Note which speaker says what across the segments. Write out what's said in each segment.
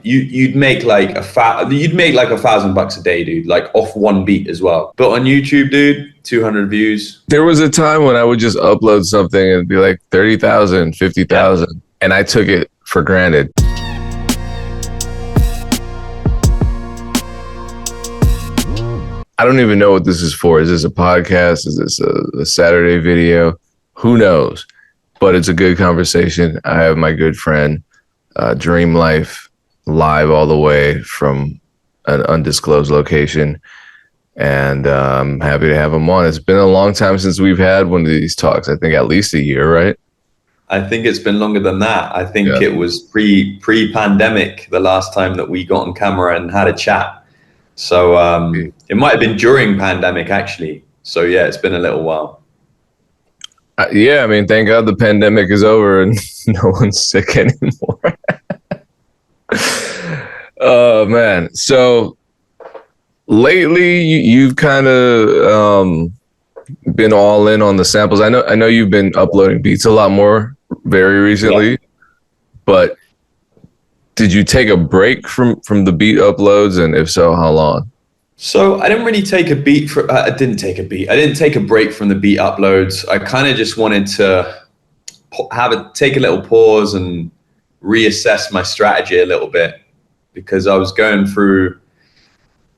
Speaker 1: you'd make like $1,000 a day, dude, like off one beat as well. But on YouTube, dude, 200 views.
Speaker 2: There was a time when I would just upload something and it'd be like 30,000, 50,000, and I took it for granted. I don't even know what this is for. Is this a podcast? Is this a Saturday video? Who knows? But it's a good conversation. I have my good friend, Dream Life, live all the way from an undisclosed location. And I'm happy to have him on. It's been a long time since we've had one of these talks. I think at least a year, right?
Speaker 1: I think it's been longer than that. I think it was pre-pandemic, the last time that we got on camera and had a chat. So it might have been during pandemic, actually. So yeah, it's been a little while.
Speaker 2: Yeah, I mean, thank God the pandemic is over and no one's sick anymore. Oh, man. So lately, you've kind of been all in on the samples. I know you've been uploading beats a lot more very recently, but did you take a break from the beat uploads, and if so, how long?
Speaker 1: So I didn't really take a beat for. I didn't take a break from the beat uploads. I kind of just wanted to take a little pause and reassess my strategy a little bit, because I was going through,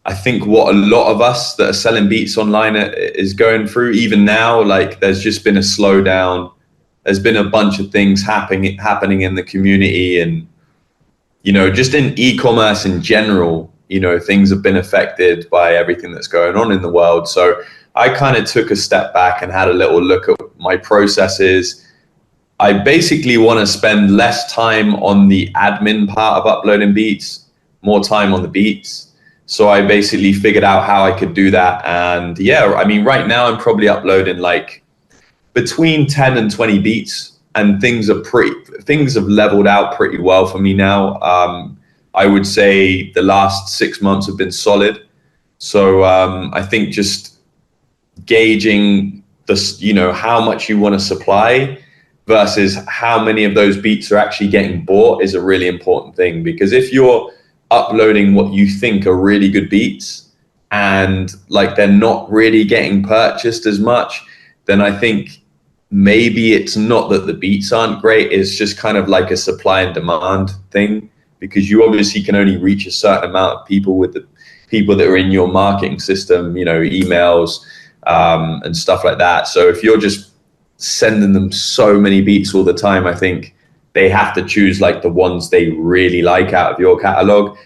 Speaker 1: I think, what a lot of us that are selling beats online is going through. Even now, like, there's just been a slowdown. There's been a bunch of things happening in the community, and just in e-commerce in general. Things have been affected by everything that's going on in the world. So I kind of took a step back and had a little look at my processes. I basically want to spend less time on the admin part of uploading beats, more time on the beats. So I basically figured out how I could do that. And yeah, I mean, right now I'm probably uploading like between 10 and 20 beats, and things have leveled out pretty well for me now. I would say the last 6 months have been solid. So I think just gauging this, how much you want to supply versus how many of those beats are actually getting bought is a really important thing. Because if you're uploading what you think are really good beats and like they're not really getting purchased as much, then I think maybe it's not that the beats aren't great. It's just kind of like a supply and demand thing, because you obviously can only reach a certain amount of people with the people that are in your marketing system, emails and stuff like that. So if you're just sending them so many beats all the time, I think they have to choose like the ones they really like out of your catalog.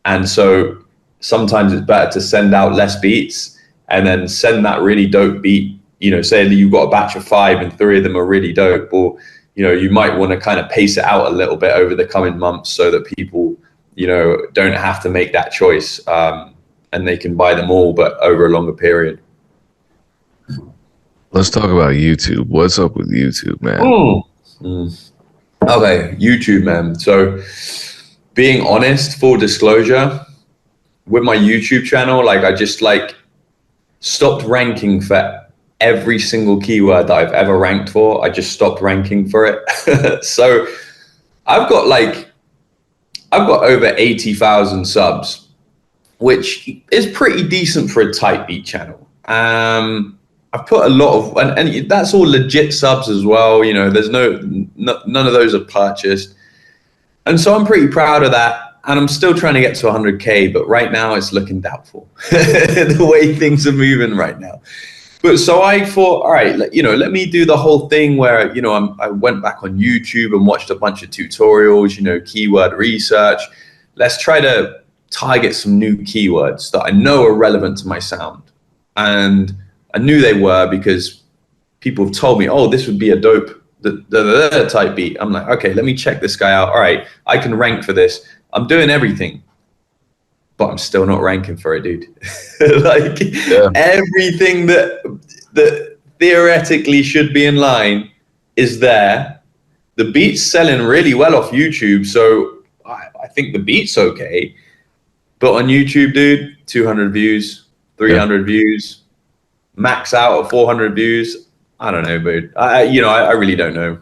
Speaker 1: And so sometimes it's better to send out less beats and then send that really dope beat. Say that you've got a batch of 5 and 3 of them are really dope, or you might want to kind of pace it out a little bit over the coming months so that people, don't have to make that choice, and they can buy them all, but over a longer period.
Speaker 2: Let's talk about YouTube. What's up with YouTube, man?
Speaker 1: Okay, YouTube, man. So being honest, full disclosure, with my YouTube channel, like I just stopped ranking for every single keyword that I've ever ranked for. I just stopped ranking for it. So I've got over 80,000 subs, which is pretty decent for a type beat channel. I've put a lot of, and that's all legit subs as well. There's none of those are purchased. And so I'm pretty proud of that. And I'm still trying to get to 100K, but right now it's looking doubtful the way things are moving right now. But so I thought, all right, let me do the whole thing where, I went back on YouTube and watched a bunch of tutorials, keyword research. Let's try to target some new keywords that I know are relevant to my sound. And I knew they were because people have told me, oh, this would be a dope type beat. I'm like, okay, let me check this guy out. All right, I can rank for this. I'm doing everything, but I'm still not ranking for it, dude. Everything that theoretically should be in line is there. The beat's selling really well off YouTube, so I think the beat's okay. But on YouTube, dude, 200 views, 300 views, max out at 400 views. I don't know, dude. I really don't know.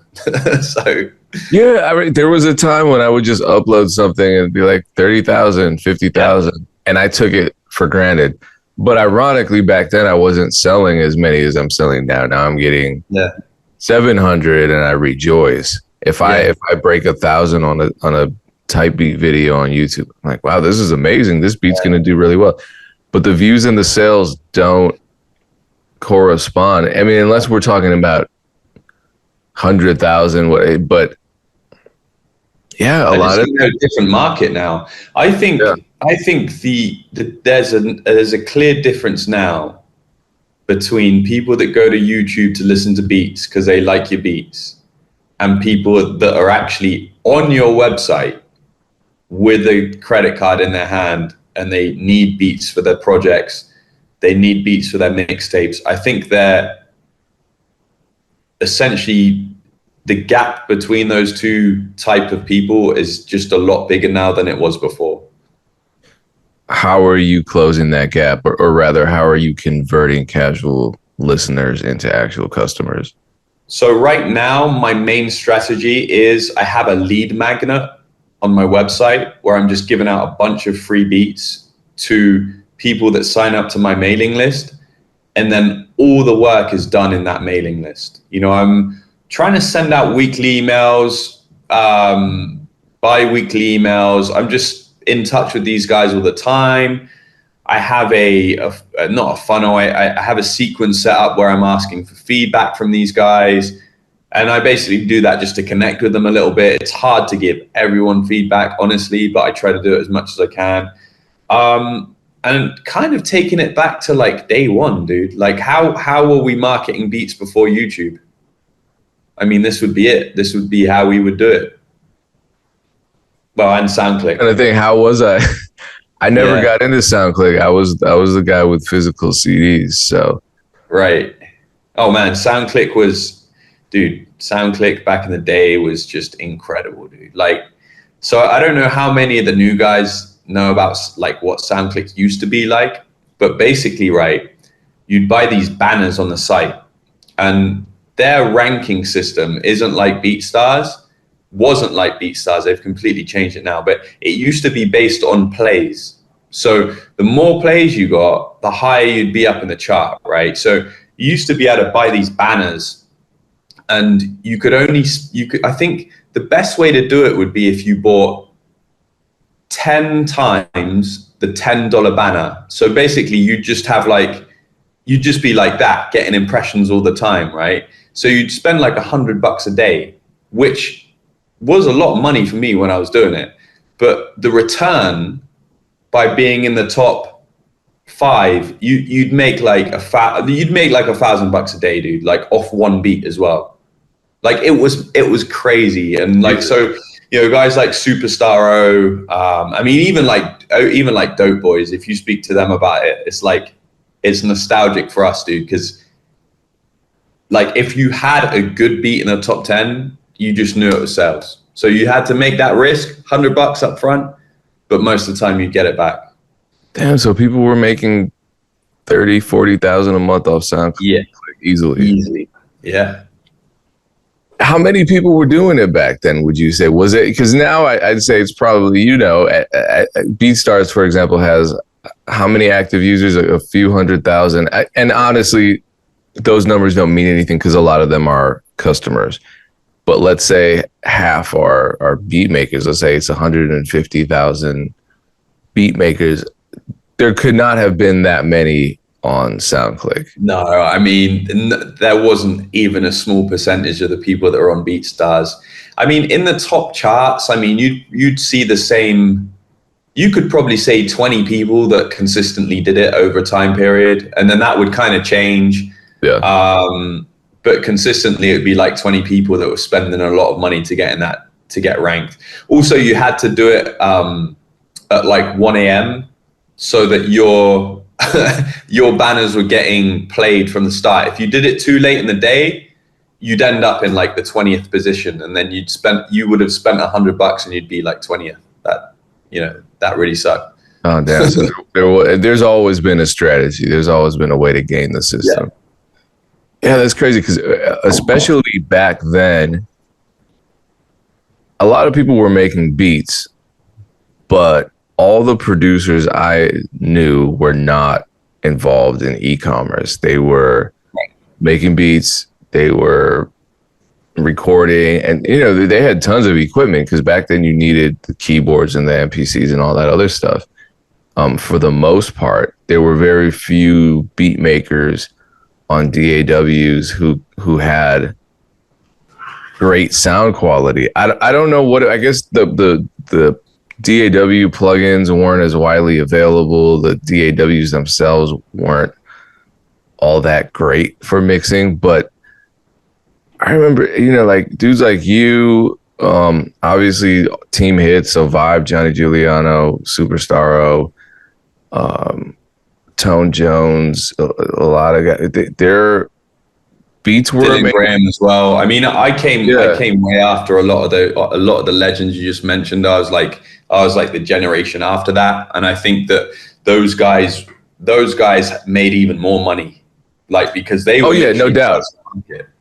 Speaker 1: So
Speaker 2: Yeah, there was a time when I would just upload something and be like 30,000, 50,000, and I took it for granted. But ironically, back then I wasn't selling as many as I'm selling now. Now I'm getting 700, and I rejoice. If I break 1,000 on a type beat video on YouTube, I'm like, wow, this is amazing. This beat's gonna do really well. But the views and the sales don't correspond. I mean, unless we're talking about 100,000, but yeah, a lot of
Speaker 1: a different market now. I think there's a clear difference now between people that go to YouTube to listen to beats because they like your beats, and people that are actually on your website with a credit card in their hand and they need beats for their projects, they need beats for their mixtapes. I think they're essentially, the gap between those two type of people is just a lot bigger now than it was before.
Speaker 2: How are you closing that gap, or rather, how are you converting casual listeners into actual customers?
Speaker 1: So right now, my main strategy is I have a lead magnet on my website where I'm just giving out a bunch of free beats to people that sign up to my mailing list. And then all the work is done in that mailing list. You know, I'm trying to send out weekly emails, bi-weekly emails. I'm just in touch with these guys all the time. I have not a funnel. I have a sequence set up where I'm asking for feedback from these guys. And I basically do that just to connect with them a little bit. It's hard to give everyone feedback, honestly, but I try to do it as much as I can. And kind of taking it back to like day one, dude. Like how were we marketing beats before YouTube? I mean, this would be it. This would be how we would do it. Well, and SoundClick.
Speaker 2: And I think, how was I? I never got into SoundClick. I was the guy with physical CDs. So
Speaker 1: right. Oh man, SoundClick back in the day was just incredible, dude. Like, so I don't know how many of the new guys know about like what SoundClick used to be like, but basically, right, you'd buy these banners on the site, and their ranking system wasn't like beatstars. They've completely changed it now, but it used to be based on plays. So the more plays you got, the higher you'd be up in the chart, right? So you used to be able to buy these banners, and I think the best way to do it would be if you bought 10 times the $10 banner. So basically you'd just be like that, getting impressions all the time, right? So you'd spend like $100 a day, which was a lot of money for me when I was doing it. But the return by being in the top 5, you'd make like $1,000 a day, dude, like off one beat as well. Like it was crazy. And like, so, you know, guys like Superstar O, I mean, even like Dope Boys, if you speak to them about it, it's nostalgic for us, dude, because like if you had a good beat in the top 10, you just knew it was sales. So you had to make that risk, $100 up front, but most of the time you get it back.
Speaker 2: Damn, so people were making 30, 40,000 a month off SoundCloud.
Speaker 1: Yeah.
Speaker 2: Easily.
Speaker 1: Yeah.
Speaker 2: How many people were doing it back then, would you say? Was it, because now I'd say it's probably, you know, BeatStars, for example, has how many active users? A few 100,000. And honestly, those numbers don't mean anything because a lot of them are customers. But let's say half are beat makers. Let's say it's 150,000 beat makers. There could not have been that many on SoundClick.
Speaker 1: No, I mean, there wasn't even a small percentage of the people that are on BeatStars. I mean, in the top charts, I mean, you'd see the same. You could probably say 20 people that consistently did it over a time period, and then that would kind of change.
Speaker 2: Yeah.
Speaker 1: But consistently, it'd be like 20 people that were spending a lot of money to get ranked. Also, you had to do it at like 1 a.m. so that your banners were getting played from the start. If you did it too late in the day, you'd end up in like the 20th position, and then you would have spent $100 and you'd be like 20th. That really sucked.
Speaker 2: Oh damn! So there's always been a strategy. There's always been a way to game the system. Yeah, that's crazy because especially back then, a lot of people were making beats, but all the producers I knew were not involved in e-commerce. They were making beats, they were recording, and they had tons of equipment because back then you needed the keyboards and the MPCs and all that other stuff. For the most part, there were very few beat makers on DAWs who had great sound quality. I don't know what, I guess the DAW plugins weren't as widely available. The DAWs themselves weren't all that great for mixing, but I remember, like dudes like you, obviously Team Hits, so Vibe, Johnny Giuliano, Superstaro, Tone Jones, a lot of guys, their beats were
Speaker 1: Dylan Graham as well. I mean, I came way after a lot of the legends you just mentioned. I was like the generation after that, and I think that those guys made even more money, like because they were
Speaker 2: no doubt.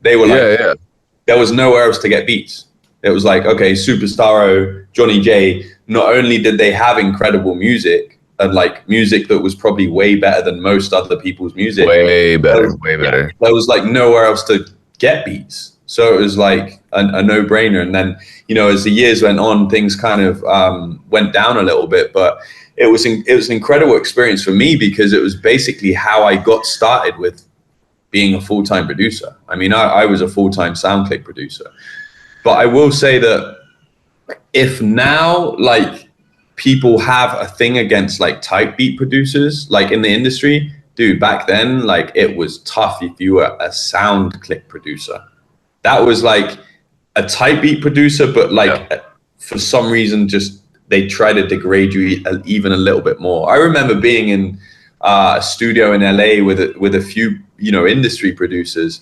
Speaker 1: They were like there was nowhere else to get beats. It was like, okay, Superstaro, Johnny J, not only did they have incredible music and like music that was probably way better than most other people's music.
Speaker 2: Way better.
Speaker 1: There was like nowhere else to get beats. So it was like a no-brainer. And then, as the years went on, things kind of went down a little bit, but it was an incredible experience for me because it was basically how I got started with being a full-time producer. I mean, I was a full-time SoundClick producer. But I will say that if now, like, people have a thing against, like, type beat producers, like, in the industry, dude, back then, like, it was tough if you were a SoundClick producer. That was, like, a type beat producer, but, like, for some reason, just they try to degrade you even a little bit more. I remember being in a studio in LA with a few, industry producers,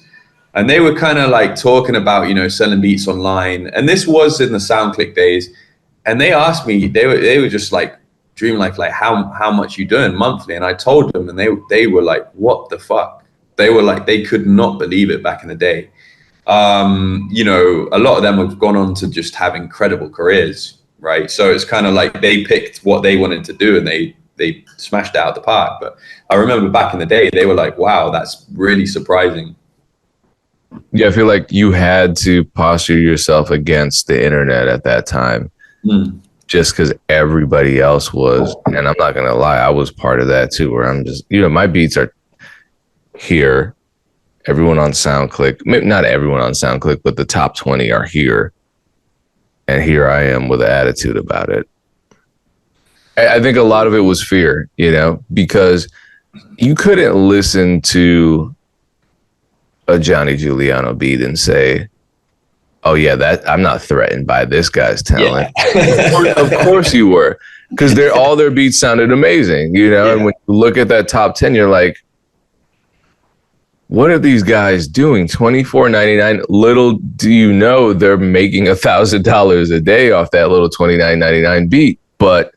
Speaker 1: and they were kind of like talking about, selling beats online. And this was in the SoundClick days. And they asked me, they were just like, dreaming like how much you doing monthly? And I told them, and they were like, what the fuck? They were like, they could not believe it back in the day. A lot of them have gone on to just have incredible careers, right? So it's kind of like they picked what they wanted to do and they smashed it out of the park. But I remember back in the day, they were like, wow, that's really surprising.
Speaker 2: Yeah, I feel like you had to posture yourself against the internet at that time, just because everybody else was. And I'm not going to lie, I was part of that too, where I'm just, my beats are here. Everyone on SoundClick, maybe not everyone on SoundClick, but the top 20 are here. And here I am with an attitude about it. I think a lot of it was fear, because you couldn't listen to a Johnny Giuliano beat and say, oh yeah, that I'm not threatened by this guy's talent. Yeah. Of course you were, because all their beats sounded amazing, and when you look at that top 10, you're like, what are these guys doing? $24.99. Little do you know they're making $1,000 a day off that little $29.99 beat. But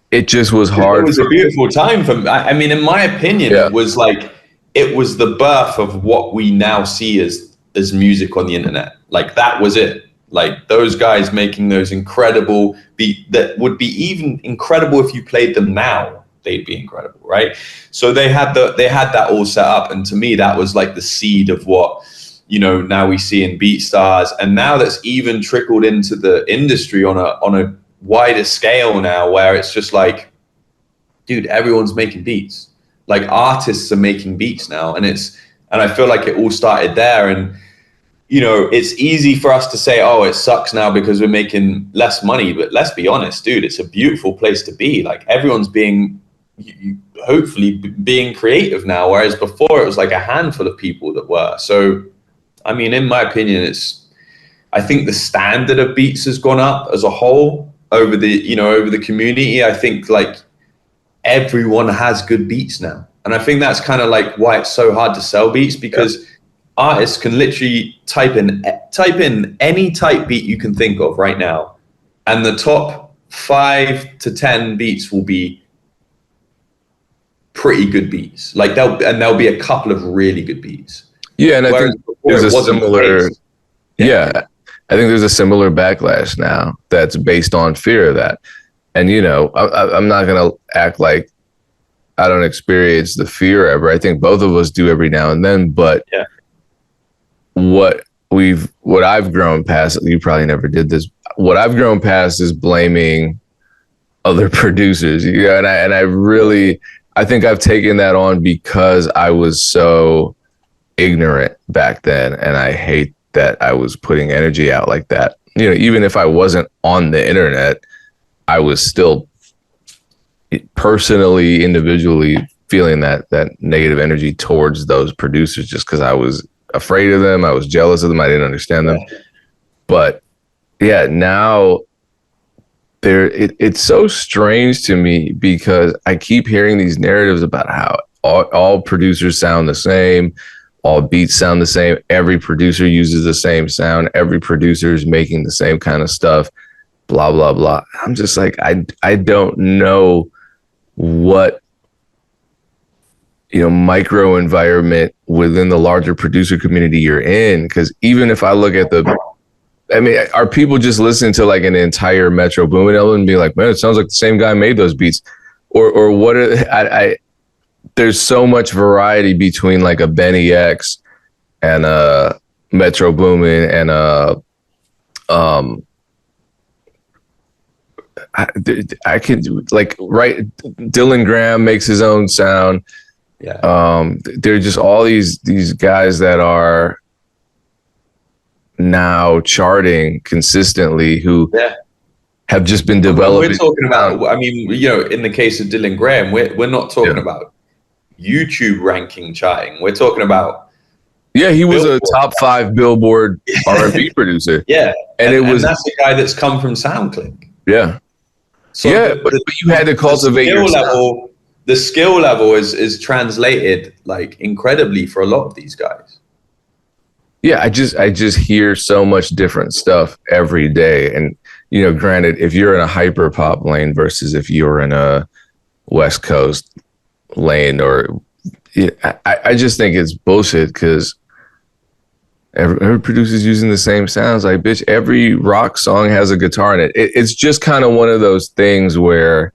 Speaker 2: it just was hard.
Speaker 1: It was a beautiful time for me. I mean, in my opinion, it was like, it was the birth of what we now see as music on the internet. Like, that was it. Like, those guys making those incredible beats that would be even incredible if you played them now. They'd be incredible, right? So they had that all set up, and to me, that was like the seed of what now we see in BeatStars, and now that's even trickled into the industry on a wider scale now, where it's just like, dude, everyone's making beats. Like, artists are making beats now, and I feel like it all started there. And it's easy for us to say, oh, it sucks now because we're making less money, but let's be honest, dude, it's a beautiful place to be. Like, everyone's hopefully being creative now, whereas before it was like a handful of people that were. So, I mean, in my opinion, I think the standard of beats has gone up as a whole over the community. I think like everyone has good beats now. And I think that's kind of like why it's so hard to sell beats, because artists can literally type in any type beat you can think of right now, and the top 5 to 10 beats will be pretty good beats. Like, there'll be a couple of really good beats.
Speaker 2: Yeah, and I think there's a similar, I think there's a similar backlash now that's based on fear of that. And, you know, I'm not going to act like I don't experience the fear ever. I think both of us do every now and then. But
Speaker 1: yeah.
Speaker 2: what I've grown past, you probably never did this. What I've grown past is blaming other producers. You know, and I really, I think I've taken that on because I was so ignorant back then, and I hate that I was putting energy out like that. You know, even if I wasn't on the internet, I was still personally, individually feeling that negative energy towards those producers just because I was afraid of them. I was jealous of them. I didn't understand them. But yeah, now it's so strange to me because I keep hearing these narratives about how all producers sound the same. All beats sound the same. Every producer uses the same sound. Every producer is making the same kind of stuff, blah, blah, blah. I'm just like, I don't know what, you know, micro environment within the larger producer community you're in. Because even if I look at are people just listening to like an entire Metro Boomin album and be like, man, it sounds like the same guy made those beats? Or what there's so much variety between like a Benny X and a Metro Boomin and I can like Dylan Graham makes his own sound.
Speaker 1: Yeah.
Speaker 2: They're just all these guys that are now charting consistently who have just been developing.
Speaker 1: We're talking about, I mean, you know, in the case of Dylan Graham, we're not talking about YouTube ranking charting. We're talking about
Speaker 2: he was Billboard. A top 5 Billboard R&B producer.
Speaker 1: Yeah, and that's the guy that's come from SoundClick.
Speaker 2: Yeah, so but you had to cultivate your level.
Speaker 1: The skill level is translated like incredibly for a lot of these guys.
Speaker 2: Yeah, I just hear so much different stuff every day, and you know, granted, if you're in a hyper pop lane versus if you're in a West Coast lane, or I just think it's bullshit because every producer's using the same sounds. Like, bitch, every rock song has a guitar in it. It's just kind of one of those things where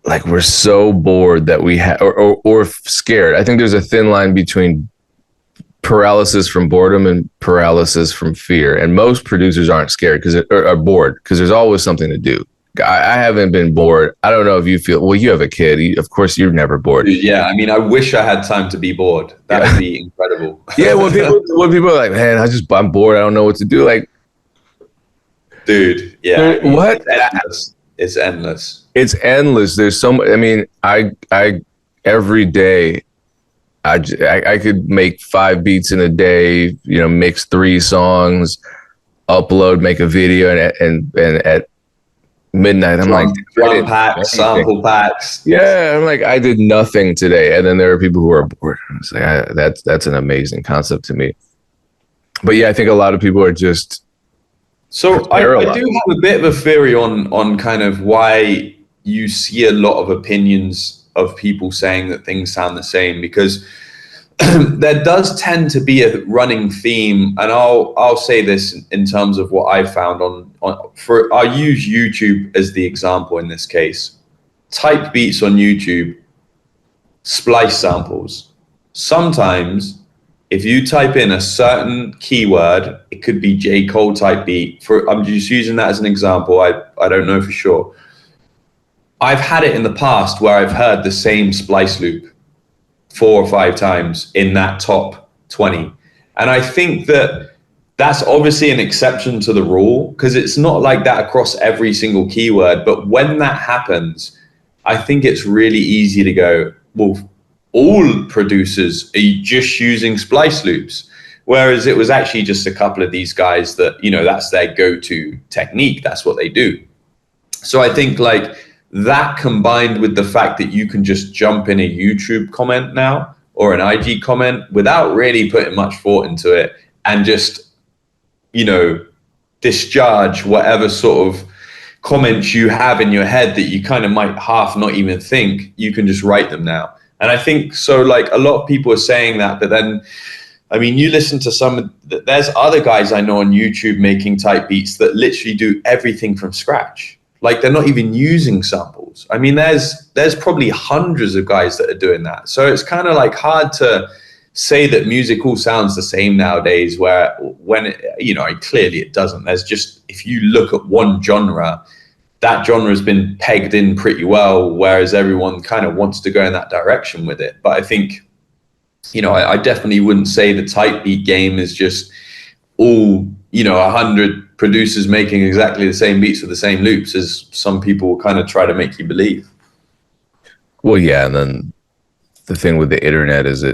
Speaker 2: like we're so bored that we have or scared. I think there's a thin line between paralysis from boredom and paralysis from fear. And most producers aren't scared because are bored because there's always something to do. I haven't been bored. I don't know if you feel, well, you have a kid. Of course, you're never bored.
Speaker 1: Yeah. I mean, I wish I had time to be bored. That would be incredible.
Speaker 2: Yeah. When people are like, man, I'm bored. I don't know what to do. Like,
Speaker 1: dude. Yeah.
Speaker 2: What?
Speaker 1: It's endless.
Speaker 2: It's endless. There's so much. I mean, I every day, I could make 5 beats in a day, you know, mix 3 songs, upload, make a video, and at midnight, I'm like,
Speaker 1: drum packs, sample packs.
Speaker 2: Yeah, I'm like, I did nothing today. And then there are people who are bored. It's like, that's an amazing concept to me. But yeah, I think a lot of people are just.
Speaker 1: So I do have a bit of a theory on kind of why you see a lot of opinions of people saying that things sound the same, because there does tend to be a running theme, and I'll say this in terms of what I found I'll use YouTube as the example in this case. Type beats on YouTube, splice samples. Sometimes if you type in a certain keyword, it could be J. Cole type beat. I'm just using that as an example. I don't know for sure. I've had it in the past where I've heard the same splice loop 4 or 5 times in that top 20. And I think that's obviously an exception to the rule, because it's not like that across every single keyword. But when that happens, I think it's really easy to go, well, all producers are just using splice loops. Whereas it was actually just a couple of these guys that, you know, that's their go-to technique. That's what they do. So I think like that, combined with the fact that you can just jump in a YouTube comment now or an IG comment without really putting much thought into it and just, you know, discharge whatever sort of comments you have in your head that you kind of might half not even think, you can just write them now. And I think so, like, a lot of people are saying that, but then I mean, you listen to there's other guys I know on YouTube making type beats that literally do everything from scratch. Like they're not even using samples. I mean, there's probably hundreds of guys that are doing that. So it's kind of like hard to say that music all sounds the same nowadays, clearly it doesn't. There's just, if you look at one genre, that genre has been pegged in pretty well, whereas everyone kind of wants to go in that direction with it. But I think, I definitely wouldn't say the type beat game is just all, 100 producers making exactly the same beats with the same loops, as some people kind of try to make you believe.
Speaker 2: Well, yeah, and then the thing with the internet is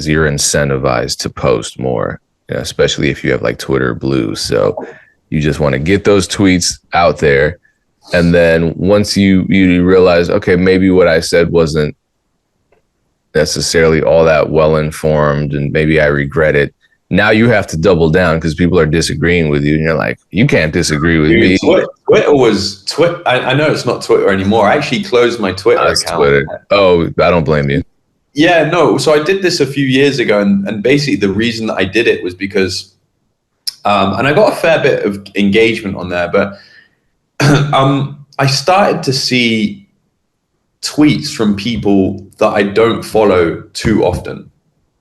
Speaker 2: you're incentivized to post more, especially if you have like Twitter Blue. So you just want to get those tweets out there. And then once you realize, okay, maybe what I said wasn't necessarily all that well informed and maybe I regret it. Now you have to double down because people are disagreeing with you, and you're like, you can't disagree with me.
Speaker 1: Twitter was Twitter. I know it's not Twitter anymore. I actually closed my Twitter account.
Speaker 2: Twitter. Oh, I don't blame you.
Speaker 1: Yeah, no. So I did this a few years ago, and basically the reason that I did it was because, and I got a fair bit of engagement on there, but I started to see tweets from people that I don't follow too often.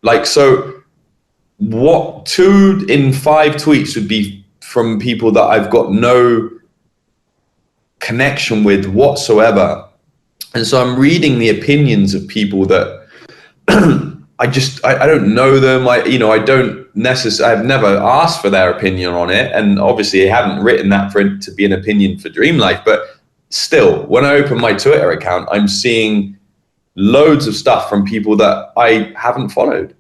Speaker 1: Like, so 2 in 5 tweets would be from people that I've got no connection with whatsoever. And so I'm reading the opinions of people that I don't know them. I've never asked for their opinion on it. And obviously I haven't written that for it to be an opinion for Dream Life, but still, when I open my Twitter account, I'm seeing loads of stuff from people that I haven't followed.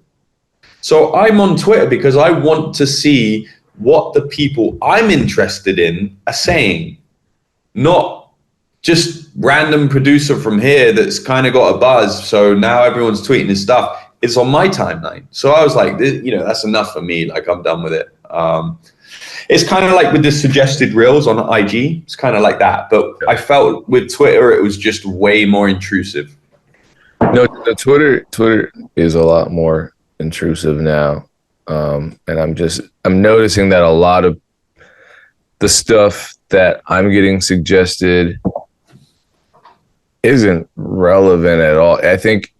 Speaker 1: So I'm on Twitter because I want to see what the people I'm interested in are saying, not just random producer from here that's kind of got a buzz. So now everyone's tweeting his stuff. It's on my timeline. So I was like, that's enough for me. Like, I'm done with it. It's kind of like with the suggested reels on IG. It's kind of like that. But I felt with Twitter, it was just way more intrusive.
Speaker 2: No, Twitter is a lot more intrusive now. And I'm noticing that a lot of the stuff that I'm getting suggested isn't relevant at all. I think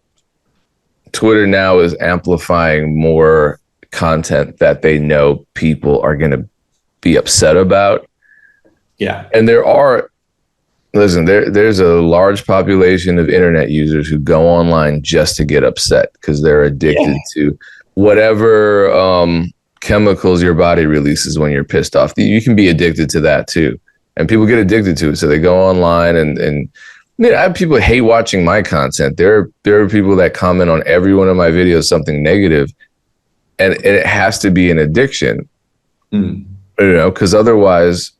Speaker 2: Twitter now is amplifying more content that they know people are going to be upset about.
Speaker 1: Yeah.
Speaker 2: And there's a large population of internet users who go online just to get upset because they're addicted to whatever chemicals your body releases when you're pissed off. You can be addicted to that too. And people get addicted to it. So they go online and I have people hate watching my content. There are people that comment on every one of my videos something negative, and it has to be an addiction. Because otherwise,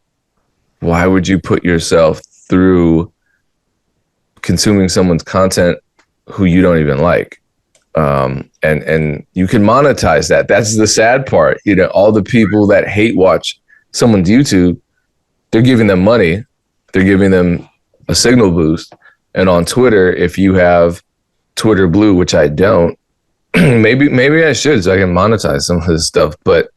Speaker 2: why would you put yourself through consuming someone's content who you don't even like? And you can monetize that. That's the sad part. All the people that hate watch someone's YouTube, they're giving them money. They're giving them a signal boost. And on Twitter, if you have Twitter Blue, which I don't, maybe I should, so I can monetize some of this stuff. But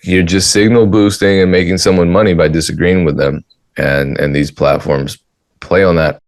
Speaker 2: you're just signal boosting and making someone money by disagreeing with them. And these platforms play on that